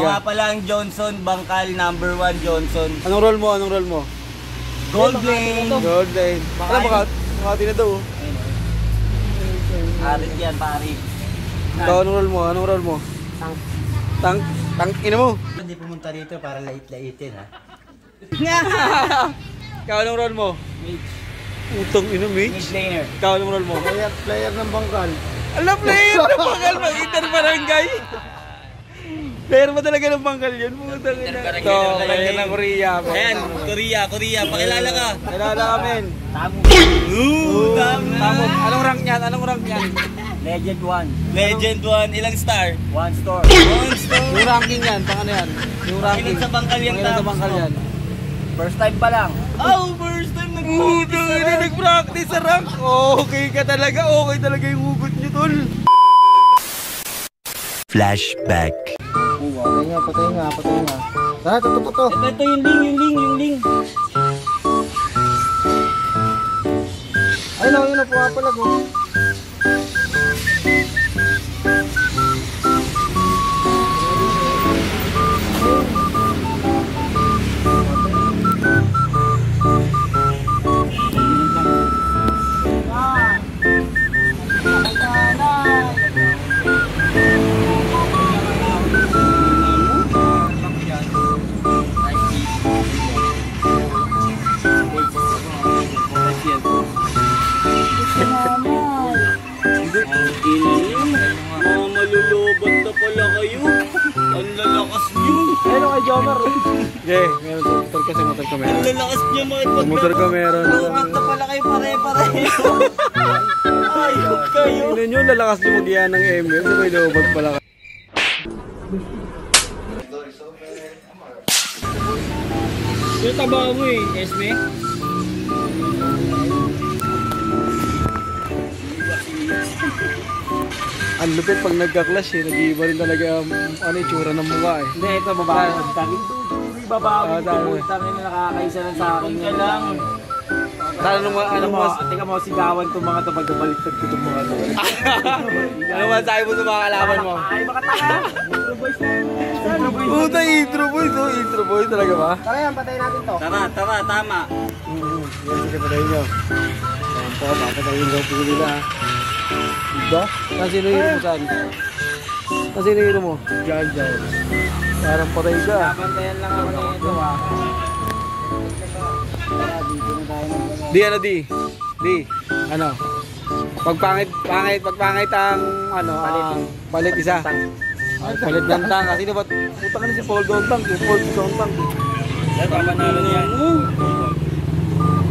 Ito nga pala ang Johnson, Bangkal, number 1 Johnson. Anong roll mo? Anong roll mo? Gold lane. Gold lane. Alam, Makati na daw. Arit yan, pari. Ito, anong roll mo? Anong roll mo? Tank. Tank, ina mo. Hindi pumunta rito para lait-laitin, ha? Ikaw, anong roll mo? Mage. Utong ina, Mage. Mid laner. Ikaw, anong roll mo? Player ng Bangkal. Alam, player ng Bangkal. Mag-inter-barangay. Player ba talaga ng Bangkal yun? Ito, player ng Korea. Ayan, Korea. Pakilala ka. Kilala kami. Tamo. Tamo. Anong rank yan? Legend 1. Legend 1. Ilang star? 1 star. 1 star. Yung ranking yan, pang ano yan? Yung ranking. Ilan sa Bangkal yung Ilan sa Bangkal yan? First time pa lang. Oh, first time nag-practice sa rank. Okay ka talaga. Okay talaga yung hugot nyo, tol. Flashback. Patay nga. Tara, to. Ito yung link. Ayun na, pumapalag oh. Malulobot na pala kayo. Ang lalakas nyo. Ayun kay Jomar. Okay, meron motor kasi motor ko meron. Ang lalakas nyo mga Motor ko meron. Lobot na pala kayo pare-pareho. Ayok kayo. Tignan nyo, lalakas nyo mag-iyan ng ML. Sabay lobot pala kayo. Yung taba mo Esme. Ang lupit pag nagka-clash nag-iiba rin talaga ang itsura ng mukha eh. Hindi, ito babae. Daming tuturi babae. Tangin na nakakaisa lang sa akin. Kaya lang. Ano mo? Tika mo, sigawan itong mga ito pagkabaliktad ko itong mga ito. Ano masabi mo sa mga kalaban mo? Ay, baka taka. Intro boys na. Puta, intro boys oh. Intro boys talaga ba? Tara yan, patayin natin to. Tama. Yan, sige patayin nyo. Ayan po, papatayin daw po nila. Diba? Sino hero mo saan? Sino hero mo? Diyan. Parang patay ka. Papantayan lang ako na ito ha. Di. Ano? Pagpangit ang ano, palit isa. Palit ng tank. Sino ba? Puta ka na si Paul Dontang. Paul Dontang. Yan, papanalo niya.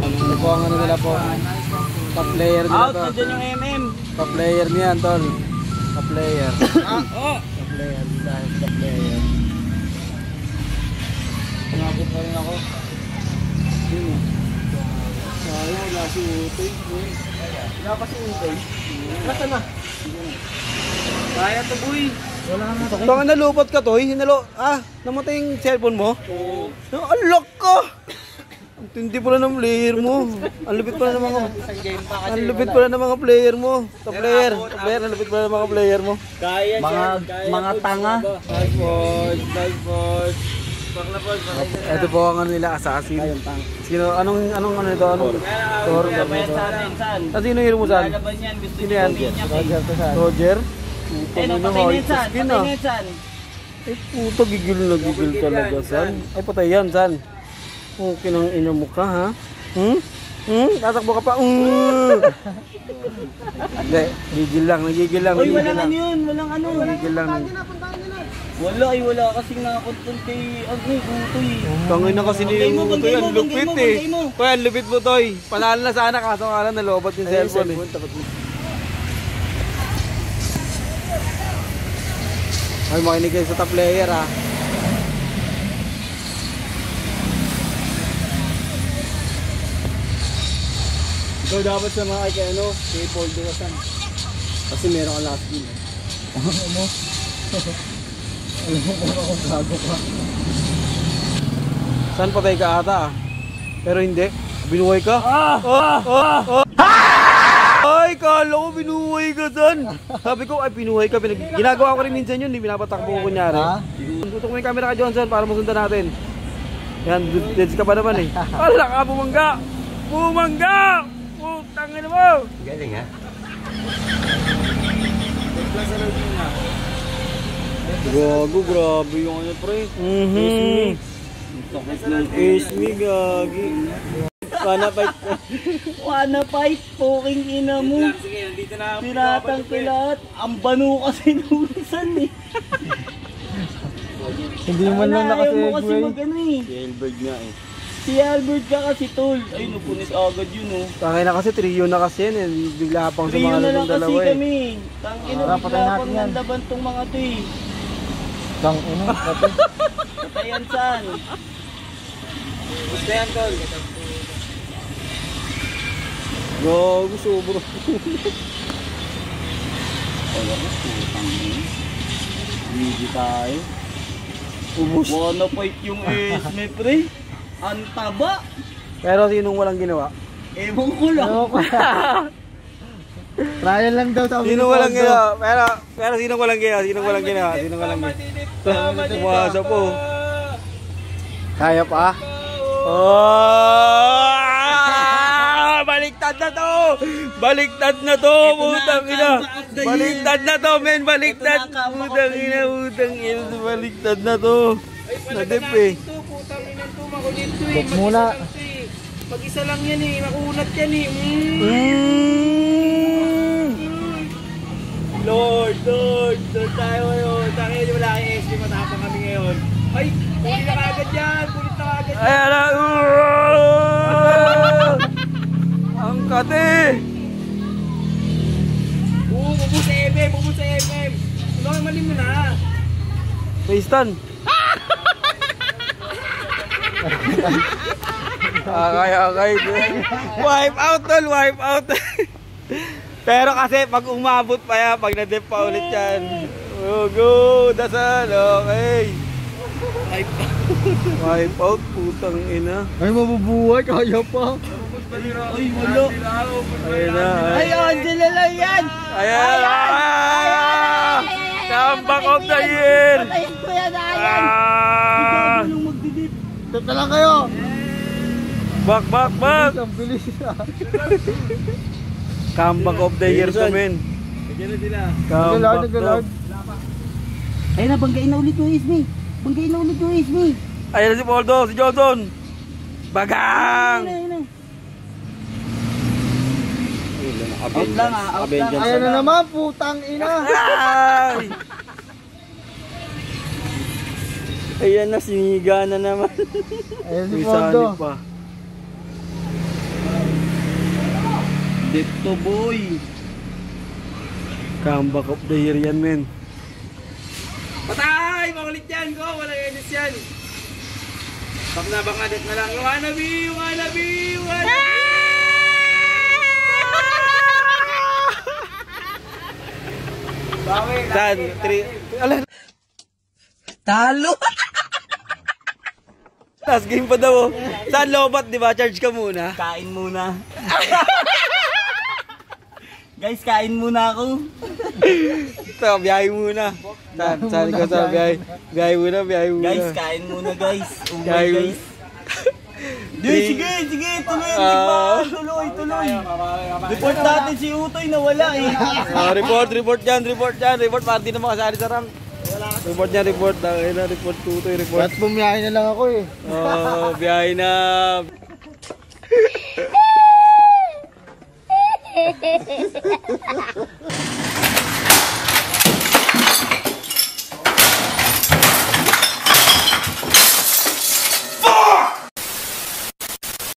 Ano po ang ano nila po? Top player nila Out to. na dyan yung MM. Top player niyan, tol. Top player. Oh. Top player. Top player. Nabot na rin ako. Sayang, wala si Utoy. Wala pa si Utoy. Nasa na? Kaya to boy. Wala na. Baka nalupot ka, Toy. Namatay yung cellphone mo? Oo. Alok ka! Ang tindi pala ng player mo. Ang lupit pala ng mga... Ang lupit pala ng mga player mo. Top player. Ang lupit pala ng mga player mo. Kaya mga tanga. Nice boys. Ito po ang ano nila, assassin. Sino, anong ano ito? Anong Thor? Sino hero mo saan? Sino yan? Roger? Eh, patay na yan saan? Eh, puto, gigil talaga, san? Ay, patay yan, san? Okay nang ina mo ka, ha? Tatakbo ka pa, Hindi, gigil lang. Uy, walang ano yun, walang ano. Gigil lang. Wala kasing nakakontrol kay Utoy. Tangin na kasi ni Utoy, ang lupit eh. Toy, ang lupit mo, Toy. Panalo na sana, kaso nga lang nalobot yung cellphone eh. Ay, makinig kayo sa top player, ha? Ikaw dapat sa mga kay Paul Duwasan. Kasi meron ka last game. Ano? Alam mo kung ako gago ka. Saan patay ka ata Pero hindi. Binuhay ka? Ay, kala ko binuhay ka dyan. Sabi ko, ay binuhay ka. Ginagawa ko rin minsan yun. Hindi pinapatakbo ko kunyari. tutok mo yung camera ka Johnson para masundan natin. Yan, deads ka pa naman eh. Ala ka, bumangga! Bumangga! Putangin mo! Galing ha? Gago, grabe yung ano pre. Esme, gagi. Wanna fight, poking ina mo. Sige, nandito na ako. Piratang pilat. Ang banu kasi nulisan eh. Hindi man lang Ayaw mo kasi nakasegue. magano eh. Si Elbert nga eh. Si Albert ka kasi tol. Ay, napunit agad yun oh. Tangay na kasi, trio na kasi yan eh. Bigla pang Trio sumalo na lang ng kasi dalawa eh. kami. Tangina, Patay bigla natin pang yan. nandaban tong mga to eh. Tang ina, kapit. Patayan saan? Gusto yan, tol. Gago, sobro. Wala ko, putang ina. Hindi tayo. Ubus. Wanna fight yung Esme pre. Ang taba. Pero sinong walang ginawa? Ewan ko lang. Ano ko? Trial lang daw sabi. Sinong walang ginawa? Pero sinong walang ginawa? Sinong walang ginawa? Sinong walang ginawa? Tumasa po. Kaya pa? Oh! Baliktad na to! Baliktad na to! Putang ina! Baliktad na to, men! Baliktad! Putang ina! Putang ina! Baliktad na to! Nadip eh. Putang ina to, makulit to eh. Buk muna. Mag-isa lang yan eh, makunat yan eh. Lord tayo ngayon. Tangin, wala kang SP, matapang kami ngayon. Ay, kulit na kagad yan, kulit na kagad yan. Ayan na! Ang kate! Bubus sa MM. Ano kayo mali mo na? Facetan! Akay. Wipe out tol, wipe out. Pero kasi pag umabot pa yan, pag na-dep pa ulit yan. Oh, go! Dasal! Okay! Wipe out, putang ina. Ay, mabubuhay, kaya pa. Ay, wala. Ayun na. Ay, Angela lang yan. Ayan! Comeback of the year! Patayin ko yan, ayan. Ah! Anong magdidip? Tap na lang kayo. Back! Ang bilis. Comeback of the year to men. Nandiyan na sila. Comeback to. Nagalag. Ayun na, banggain na ulit yung Esme. Ayan na si Poldo, si Johnson. Bagang! Ayun na. Out lang ah, out lang. Ayan na naman, putang ina. Ay! Ayan na, siniga na naman. Ayan si May Poldo. sanib pa. Dito boy. Comeback of the year yan, men. Patay! Makulit yan, go! Walang enis yan. Bak na det na lang. Yung hanabi! Bawi! Saan? Alam. Talo! Last game pa daw. Saan lobat, di ba? Charge ka muna. Kain muna. Guys, kain muna ako. Ito, biyahe muna. Saan ko sa biyahe? Biyahe muna. Guys, kain muna guys. Biyahe muna. Guys. Sige, tuloy. Tuloy. Report natin si Utoy na wala eh. Report dyan. Report para di na makasali sa rank. Report dyan. Report tutoy, report. Ba't bumiyahin na lang ako eh. Oh, biyahe na.